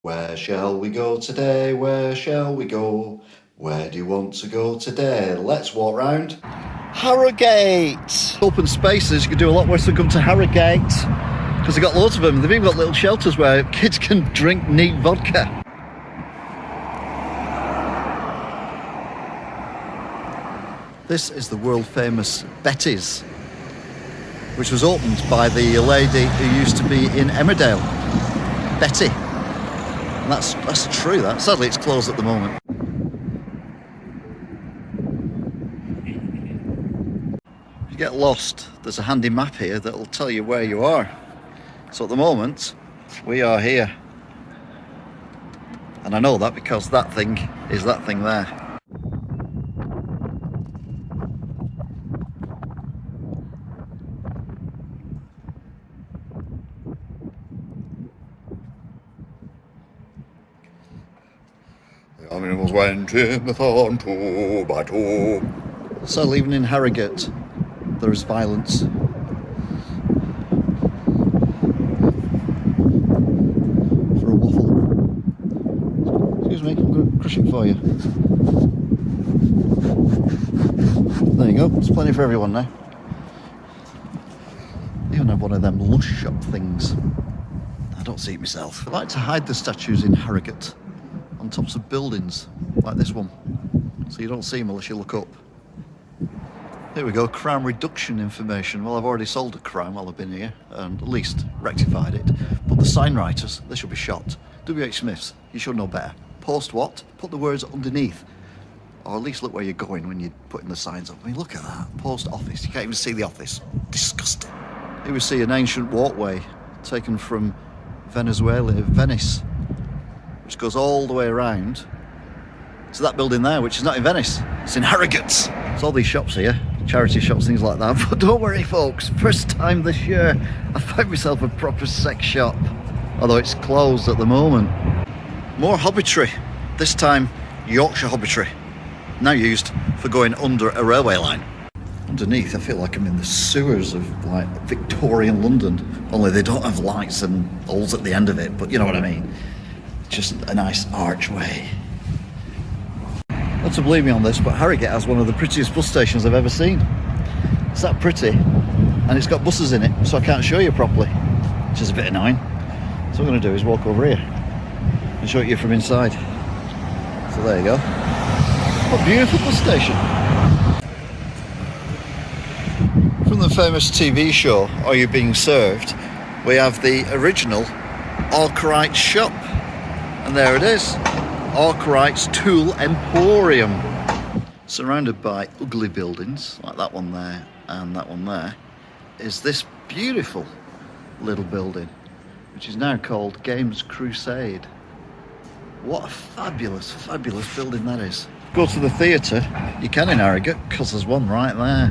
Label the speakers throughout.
Speaker 1: Where shall we go today? Where shall we go? Where do you want to go today? Let's walk round Harrogate. Open spaces, you can do a lot worse than come to Harrogate because they've got loads of them. They've even got little shelters where kids can drink neat vodka. This is the world famous Betty's, which was opened by the lady who used to be in Emmerdale, Betty. And that's true, that. Sadly, it's closed at the moment. If you get lost, there's a handy map here that'll tell you where you are. So at the moment, we are here. And I know that because that thing is that thing there. The animals went in the thorn two by two. So even in Harrogate, there is violence. For a waffle. Excuse me, I'm going to crush it for you. There you go, there's plenty for everyone now. They even have one of them lush shop things. I don't see it myself. I like to hide the statues in Harrogate on tops of buildings, like this one, so you don't see them unless you look up. Here we go, crime reduction information. Well, I've already sold a crime while I've been here, and at least rectified it. But the sign writers, they should be shot. W.H. Smiths, you should know better. Post what? Put the words underneath. Or at least look where you're going when you're putting the signs up. I mean, look at that. Post office. You can't even see the office. Disgusting. Here we see an ancient walkway taken from Venice, which goes all the way around to that building there, which is not in Venice, it's in Harrogate. There's all these shops here, charity shops, things like that. But don't worry, folks, first time this year, I found myself a proper sex shop, although it's closed at the moment. More hobbitry, this time Yorkshire hobbitry, now used for going under a railway line. Underneath, I feel like I'm in the sewers of like Victorian London, only they don't have lights and holes at the end of it, but you know what I mean. Just a nice archway. Not to believe me on this, but Harrogate has one of the prettiest bus stations I've ever seen. It's that pretty, and it's got buses in it, so I can't show you properly, which is a bit annoying. So what I'm going to do is walk over here and show it you from inside. So there you go. What a beautiful bus station. From the famous TV show, Are You Being Served? We have the original Arkwright shop. And there it is, Arkwright's Tool Emporium. Surrounded by ugly buildings, like that one there and that one there, is this beautiful little building, which is now called Games Crusade. What a fabulous, fabulous building that is. Go to the theatre, you can in Harrogate, because there's one right there.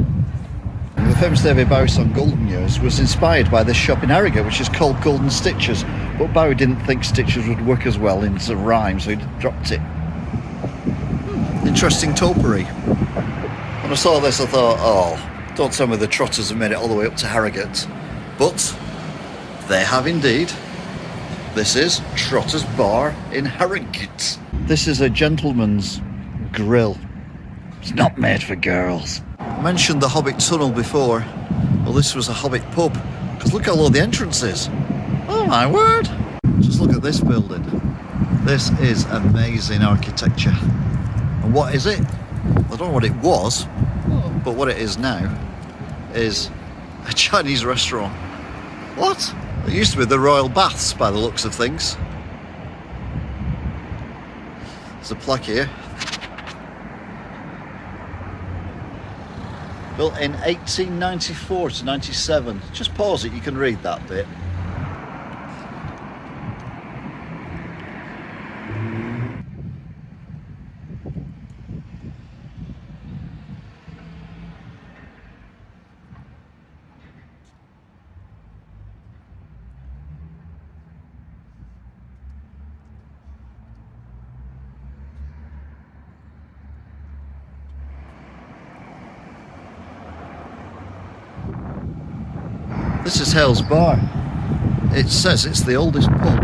Speaker 1: And the famous David Bowie song Golden Years was inspired by this shop in Harrogate, which is called Golden Stitches. But Bowie didn't think stitches would work as well in a rhyme, so he dropped it. Interesting topiary. When I saw this, I thought, oh, don't tell me the Trotters have made it all the way up to Harrogate. But they have indeed. This is Trotter's Bar in Harrogate. This is a gentleman's grill. It's not made for girls. I mentioned the Hobbit Tunnel before. Well, this was a Hobbit pub, because look how low the entrance is. Oh my word! Just look at this building. This is amazing architecture. And what is it? I don't know what it was, but what it is now is a Chinese restaurant. What? It used to be the Royal Baths by the looks of things. There's a plaque here. Built in 1894 to 97. Just pause it, you can read that bit. This is Hale's Bar. It says it's the oldest pub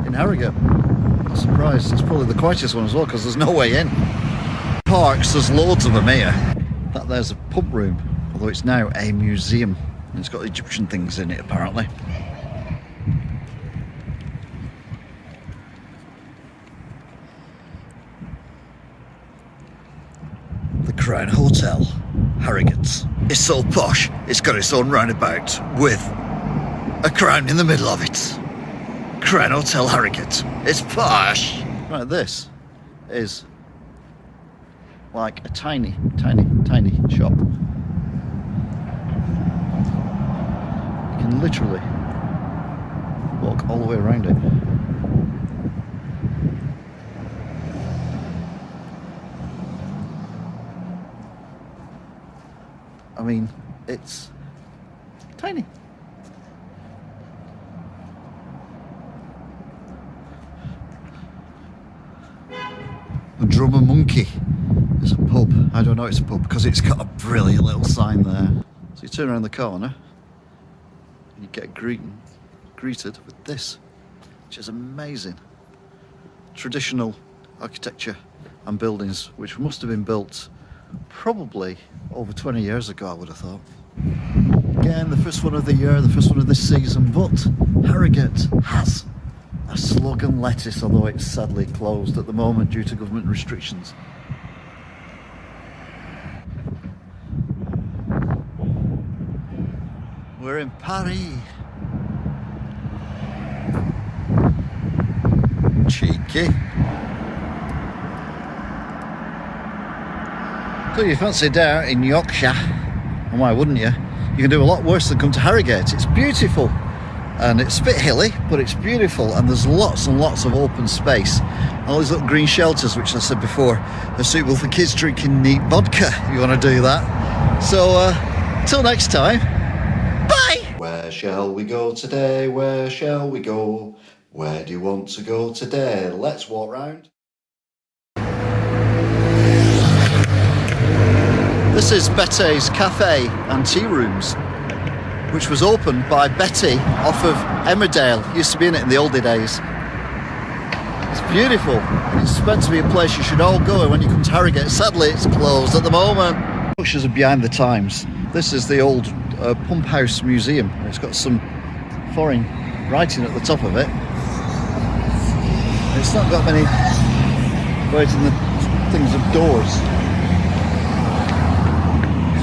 Speaker 1: in Harrogate. I'm surprised. It's probably the quietest one as well because there's no way in. Parks, there's loads of them here. That there's a pub room, although it's now a museum. And it's got Egyptian things in it apparently. The Crown Hotel, Harrogate. It's so posh, it's got its own roundabout with a crown in the middle of it. Crown Hotel Harrogate. It's posh. Right, this is like a tiny, tiny, tiny shop. You can literally walk all the way around it. I mean, it's tiny. The Drummer Monkey is a pub. I don't know it's a pub because it's got a brilliant little sign there. So you turn around the corner and you get greeted with this, which is amazing. Traditional architecture and buildings which must have been built probably over 20 years ago, I would have thought. Again, the first one of the year, the first one of this season, but Harrogate has a slug and lettuce, although it's sadly closed at the moment due to government restrictions. We're in Paris. Cheeky. So you fancy down in Yorkshire, and why wouldn't you? You can do a lot worse than come to Harrogate. It's beautiful, and it's a bit hilly, but it's beautiful, and there's lots and lots of open space. All these little green shelters, which I said before, are suitable for kids drinking neat vodka, if you want to do that. So, till next time, bye! Where shall we go today? Where shall we go? Where do you want to go today? Let's walk round. This is Betty's Cafe and Tea Rooms, which was opened by Betty off of Emmerdale. Used to be in it in the oldie days. It's beautiful. It's meant to be a place you should all go when you come to Harrogate. Sadly, it's closed at the moment. Pictures are behind the times. This is the old Pump House Museum. It's got some foreign writing at the top of it. It's not got many writing the things of doors.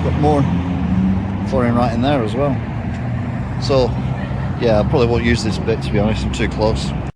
Speaker 1: Got more foreign writing there as well. So yeah, I probably won't use this bit, to be honest. I'm too close.